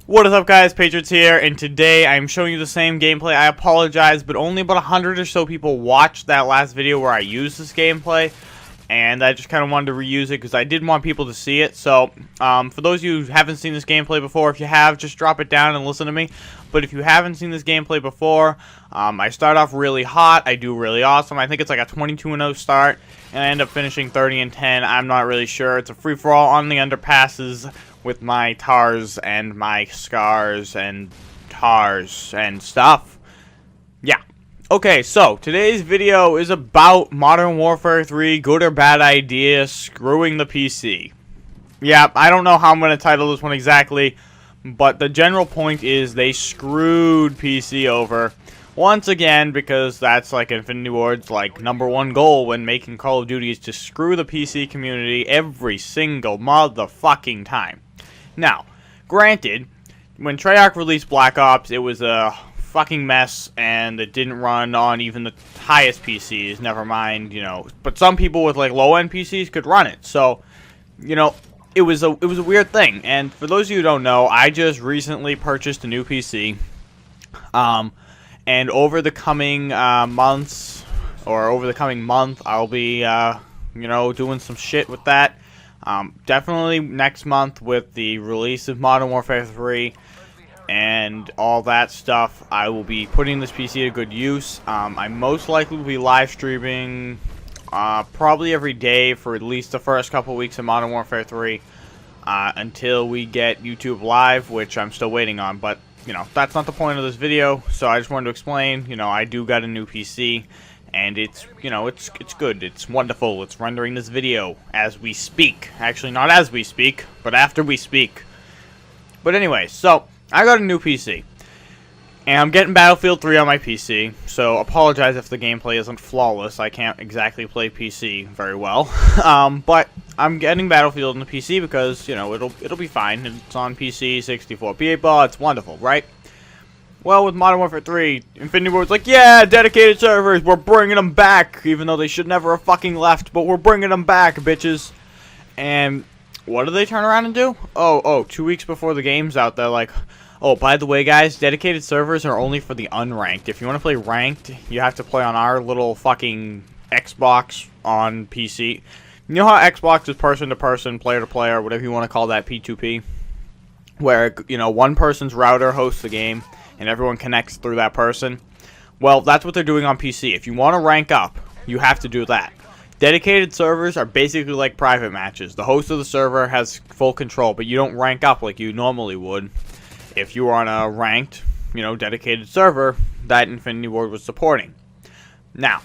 What is up, guys? Patriots here, and today I'm showing you the same gameplay. I apologize, but only about 100 or so people watched that last video where I used this gameplay, and I just kind of wanted to reuse it because I did want people to see it. So, for those of you who haven't seen this gameplay before, if you have, just drop it down and listen to me. But if you haven't seen this gameplay before, I start off really hot. I do really awesome. I think it's like a 22-0 start, and I end up finishing 30-10. I'm not really sure. It's a free-for-all on the underpasses with my tars and my scars and tars and stuff. Yeah. Okay, so today's video is about Modern Warfare 3, good or bad idea, screwing the PC. Yeah, I don't know how I'm going to title this one exactly, but the general point is they screwed PC over once again, because that's like Infinity Ward's like #1 goal when making Call of Duty is to screw the PC community every single motherfucking time. Now, granted, when Treyarch released Black Ops, it was a fucking mess, and it didn't run on even the highest PCs, never mind, you know, but some people with, like, low-end PCs could run it, so, you know, it was a weird thing, and for those of you who don't know, I just recently purchased a new PC, and over the coming months, or over the coming month, I'll be, you know, doing some shit with that. Definitely next month with the release of Modern Warfare 3 and all that stuff, I will be putting this PC to good use. I most likely will be live streaming probably every day for at least the first couple weeks of Modern Warfare 3 until we get YouTube Live, which I'm still waiting on, but you know, that's not the point of this video, so I just wanted to explain, you know, I do got a new PC. And it's, you know, it's good. It's wonderful. It's rendering this video as we speak. Actually, not as we speak, but after we speak. But anyway, so I got a new PC. And I'm getting Battlefield 3 on my PC. So apologize if the gameplay isn't flawless. I can't exactly play PC very well. But I'm getting Battlefield on the PC because, you know, it'll be fine. It's on PC, 64 people. It's wonderful, right? Well, with Modern Warfare 3, Infinity Ward's like, yeah, dedicated servers, we're bringing them back, even though they should never have fucking left, but we're bringing them back, bitches. And what do they turn around and do? Oh, 2 weeks before the game's out, they're like, oh, by the way, guys, dedicated servers are only for the unranked. If you want to play ranked, you have to play on our little fucking Xbox on PC. You know how Xbox is person-to-person, player-to-player, whatever you want to call that, P2P? Where, you know, one person's router hosts the game, and everyone connects through that person. Well, that's what they're doing on PC. If you want to rank up, you have to do that. Dedicated servers are basically like private matches. The host of the server has full control, but you don't rank up like you normally would if you were on a ranked, you know, dedicated server that Infinity Ward was supporting. Now,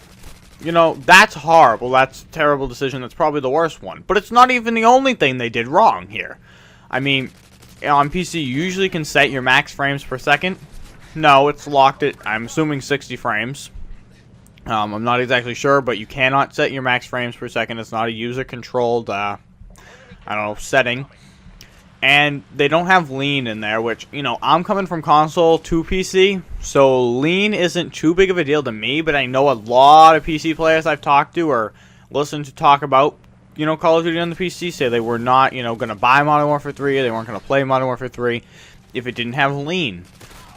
you know, that's horrible. That's a terrible decision. That's probably the worst one. But it's not even the only thing they did wrong here. I mean, on PC, you usually can set your max frames per second. No, it's locked at, I'm assuming, 60 frames. I'm not exactly sure, but you cannot set your max frames per second. It's not a user-controlled, I don't know, setting. And they don't have lean in there, which, you know, I'm coming from console to PC, so lean isn't too big of a deal to me, but I know a lot of PC players I've talked to or listened to talk about, you know, Call of Duty on the PC, say they were not, you know, going to buy Modern Warfare 3, they weren't going to play Modern Warfare 3 if it didn't have lean.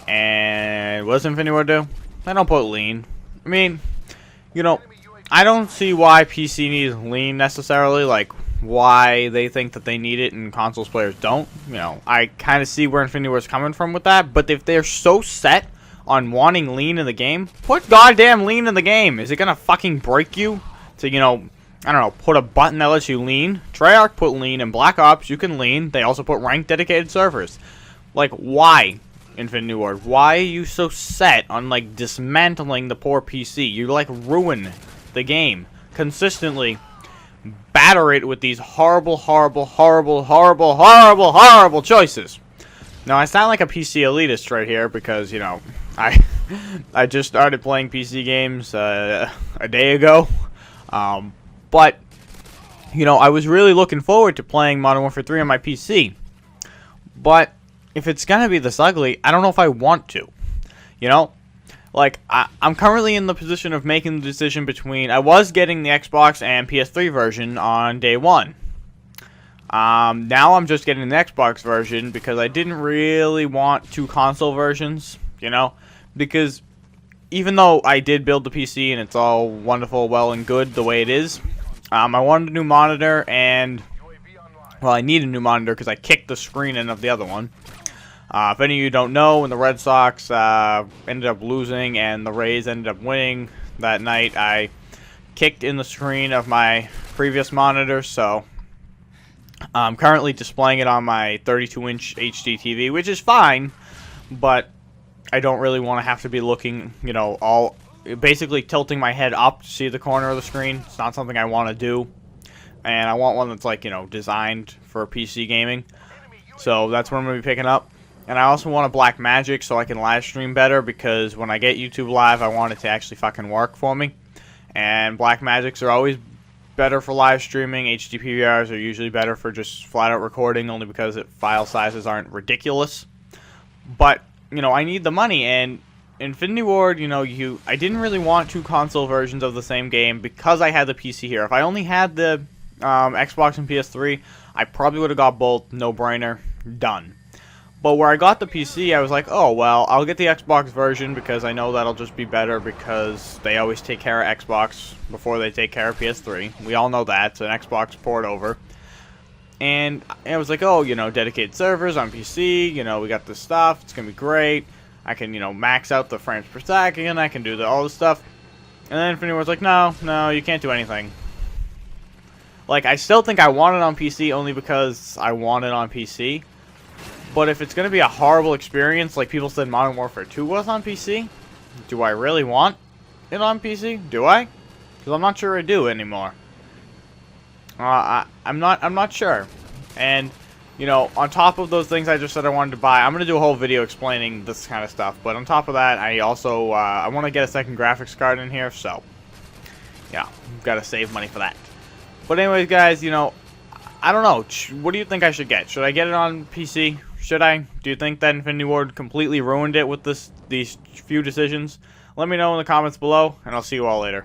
And what does Infinity Ward do? They don't put lean. I mean, you know, I don't see why PC needs lean necessarily, like why they think that they need it and consoles players don't. You know, I kind of see where Infinity Ward's coming from with that, but if they're so set on wanting lean in the game, put goddamn lean in the game. Is it gonna fucking break you to, you know, I don't know, put a button that lets you lean? Treyarch put lean in Black Ops, you can lean. They also put ranked dedicated servers. Like, why? Infinity Ward, why are you so set on, like, dismantling the poor PC? You, like, ruin the game. Consistently batter it with these horrible, horrible, horrible, horrible, horrible, horrible choices. Now, I sound like a PC elitist right here because, you know, I just started playing PC games a day ago. But, you know, I was really looking forward to playing Modern Warfare 3 on my PC. But if it's gonna be this ugly, I don't know if I want to. You know? Like, I'm currently in the position of making the decision between... I was getting the Xbox and PS3 version on day one. Now I'm just getting the Xbox version because I didn't really want 2 console versions, you know, because even though I did build the PC and it's all wonderful, well and good the way it is, I wanted a new monitor, and, well, I need a new monitor because I kicked the screen in of the other one. If any of you don't know, when the Red Sox ended up losing and the Rays ended up winning that night, I kicked in the screen of my previous monitor, so I'm currently displaying it on my 32-inch HD TV, which is fine, but I don't really want to have to be looking, you know, basically tilting my head up to see the corner of the screen. It's not something I want to do, and I want one that's, like, you know, designed for PC gaming. So that's what I'm going to be picking up. And I also want a Black Magic so I can live stream better, because when I get YouTube Live, I want it to actually fucking work for me. And Black Magics are always better for live streaming. HD PVRs are usually better for just flat-out recording, only because file sizes aren't ridiculous. But, you know, I need the money, and Infinity Ward, you know, I didn't really want 2 console versions of the same game because I had the PC here. If I only had the Xbox and PS3, I probably would have got both, no-brainer, done. But where I got the PC, I was like, oh, well, I'll get the Xbox version because I know that'll just be better because they always take care of Xbox before they take care of PS3. We all know that. It's an Xbox port over. And I was like, oh, you know, dedicated servers on PC. You know, we got this stuff. It's going to be great. I can, you know, max out the frames per second. I can do all this stuff. And then Infinity Ward's like, no, you can't do anything. Like, I still think I want it on PC only because I want it on PC. But if it's going to be a horrible experience, like people said Modern Warfare 2 was on PC, do I really want it on PC? Do I? Because I'm not sure I do anymore. I'm not sure. And, you know, on top of those things I just said I wanted to buy, I'm going to do a whole video explaining this kind of stuff. But on top of that, I also, I want to get a second graphics card in here, so, yeah, got to save money for that. But anyways, guys, you know, I don't know. What do you think I should get? Should I get it on PC? Should I? Do you think that Infinity Ward completely ruined it with these few decisions? Let me know in the comments below, and I'll see you all later.